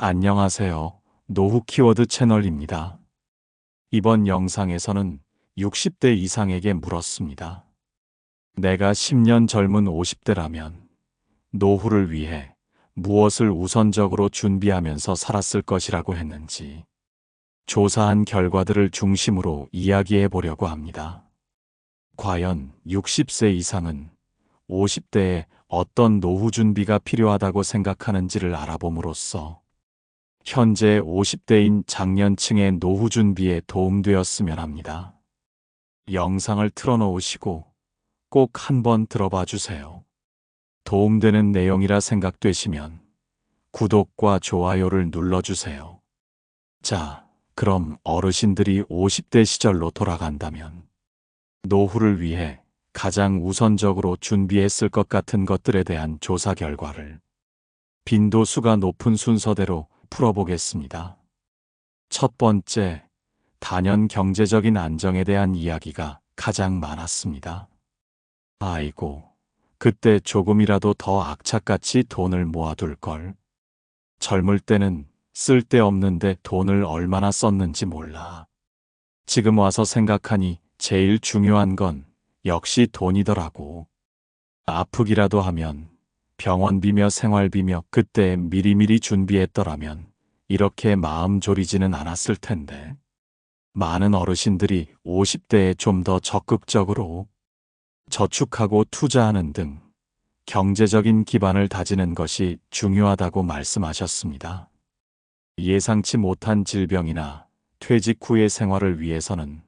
안녕하세요. 노후 키워드 채널입니다. 이번 영상에서는 60대 이상에게 물었습니다. 내가 10년 젊은 50대라면 노후를 위해 무엇을 우선적으로 준비하면서 살았을 것이라고 했는지 조사한 결과들을 중심으로 이야기해 보려고 합니다. 과연 60세 이상은 50대에 어떤 노후 준비가 필요하다고 생각하는지를 알아봄으로써 현재 50대인 장년층의 노후 준비에 도움되었으면 합니다. 영상을 틀어놓으시고 꼭 한번 들어봐 주세요. 도움되는 내용이라 생각되시면 구독과 좋아요를 눌러주세요. 자, 그럼 어르신들이 50대 시절로 돌아간다면 노후를 위해 가장 우선적으로 준비했을 것 같은 것들에 대한 조사 결과를 빈도수가 높은 순서대로 풀어보겠습니다. 첫 번째, 단연 경제적인 안정에 대한 이야기가 가장 많았습니다. 아이고, 그때 조금이라도 더 악착같이 돈을 모아둘 걸. 젊을 때는 쓸데없는데 돈을 얼마나 썼는지 몰라. 지금 와서 생각하니 제일 중요한 건 역시 돈이더라고. 아프기라도 하면 병원비며 생활비며 그때 미리미리 준비했더라면 이렇게 마음 졸이지는 않았을 텐데. 많은 어르신들이 50대에 좀 더 적극적으로 저축하고 투자하는 등 경제적인 기반을 다지는 것이 중요하다고 말씀하셨습니다. 예상치 못한 질병이나 퇴직 후의 생활을 위해서는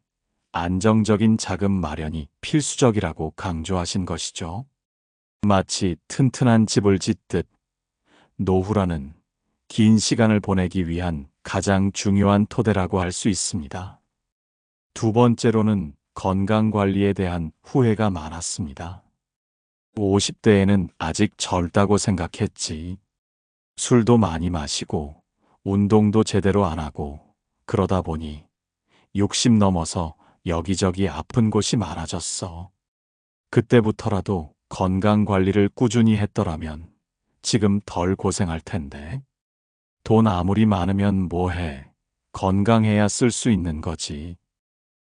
안정적인 자금 마련이 필수적이라고 강조하신 것이죠. 마치 튼튼한 집을 짓듯 노후라는 긴 시간을 보내기 위한 가장 중요한 토대라고 할 수 있습니다. 두 번째로는 건강관리에 대한 후회가 많았습니다. 50대에는 아직 젊다고 생각했지. 술도 많이 마시고 운동도 제대로 안 하고 그러다 보니 60 넘어서 여기저기 아픈 곳이 많아졌어. 그때부터라도 건강관리를 꾸준히 했더라면 지금 덜 고생할 텐데. 돈 아무리 많으면 뭐해. 건강해야 쓸 수 있는 거지.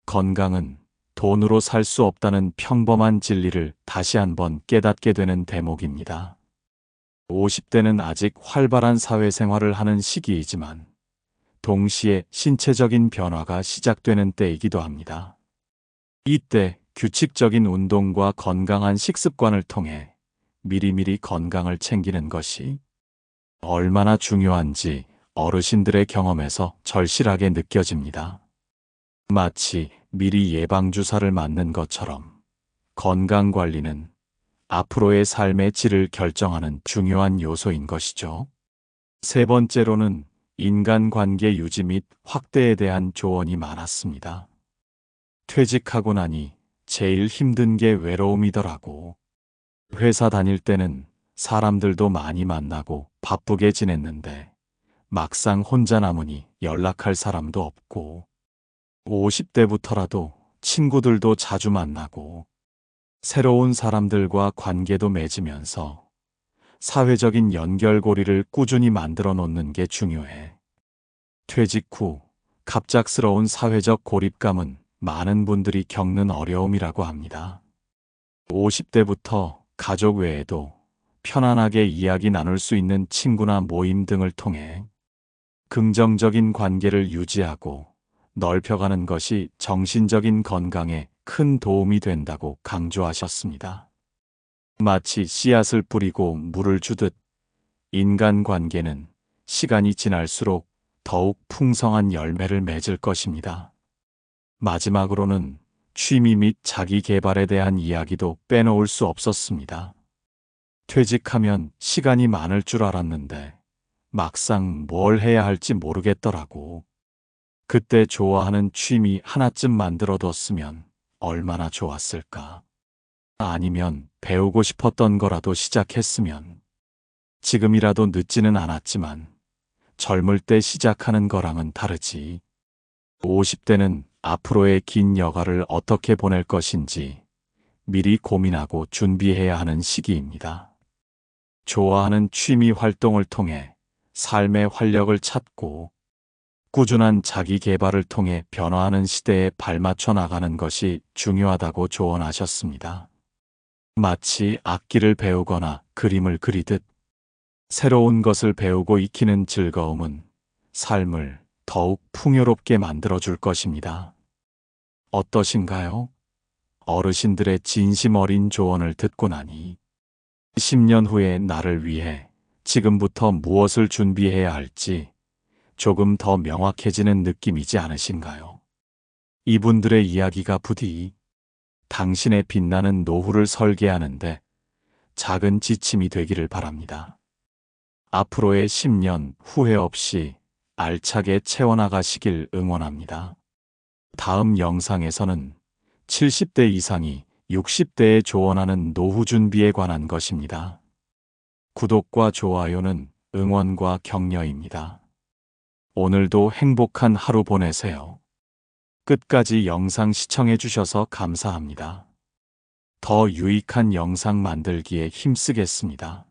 건강은 돈으로 살 수 없다는 평범한 진리를 다시 한번 깨닫게 되는 대목입니다. 50대는 아직 활발한 사회생활을 하는 시기이지만 동시에 신체적인 변화가 시작되는 때이기도 합니다. 이때 규칙적인 운동과 건강한 식습관을 통해 미리미리 건강을 챙기는 것이 얼마나 중요한지 어르신들의 경험에서 절실하게 느껴집니다. 마치 미리 예방주사를 맞는 것처럼 건강관리는 앞으로의 삶의 질을 결정하는 중요한 요소인 것이죠. 세 번째로는 인간관계 유지 및 확대에 대한 조언이 많았습니다. 퇴직하고 나니 제일 힘든 게 외로움이더라고. 회사 다닐 때는 사람들도 많이 만나고 바쁘게 지냈는데 막상 혼자 남으니 연락할 사람도 없고 50대부터라도 친구들도 자주 만나고 새로운 사람들과 관계도 맺으면서 사회적인 연결고리를 꾸준히 만들어 놓는 게 중요해. 퇴직 후 갑작스러운 사회적 고립감은 많은 분들이 겪는 어려움이라고 합니다. 50대부터 가족 외에도 편안하게 이야기 나눌 수 있는 친구나 모임 등을 통해 긍정적인 관계를 유지하고 넓혀가는 것이 정신적인 건강에 큰 도움이 된다고 강조하셨습니다. 마치 씨앗을 뿌리고 물을 주듯 인간관계는 시간이 지날수록 더욱 풍성한 열매를 맺을 것입니다. 마지막으로는 취미 및 자기 개발에 대한 이야기도 빼놓을 수 없었습니다. 퇴직하면 시간이 많을 줄 알았는데 막상 뭘 해야 할지 모르겠더라고. 그때 좋아하는 취미 하나쯤 만들어뒀으면 얼마나 좋았을까. 아니면 배우고 싶었던 거라도 시작했으면. 지금이라도 늦지는 않았지만 젊을 때 시작하는 거랑은 다르지. 50대는 앞으로의 긴 여가를 어떻게 보낼 것인지 미리 고민하고 준비해야 하는 시기입니다. 좋아하는 취미 활동을 통해 삶의 활력을 찾고 꾸준한 자기 개발을 통해 변화하는 시대에 발맞춰 나가는 것이 중요하다고 조언하셨습니다. 마치 악기를 배우거나 그림을 그리듯 새로운 것을 배우고 익히는 즐거움은 삶을 더욱 풍요롭게 만들어줄 것입니다. 어떠신가요? 어르신들의 진심 어린 조언을 듣고 나니 10년 후의 나를 위해 지금부터 무엇을 준비해야 할지 조금 더 명확해지는 느낌이지 않으신가요? 이분들의 이야기가 부디 당신의 빛나는 노후를 설계하는데 작은 지침이 되기를 바랍니다. 앞으로의 10년 후회 없이 알차게 채워나가시길 응원합니다. 다음 영상에서는 70대 이상이 60대에 조언하는 노후 준비에 관한 것입니다. 구독과 좋아요는 응원과 격려입니다. 오늘도 행복한 하루 보내세요. 끝까지 영상 시청해 주셔서 감사합니다. 더 유익한 영상 만들기에 힘쓰겠습니다.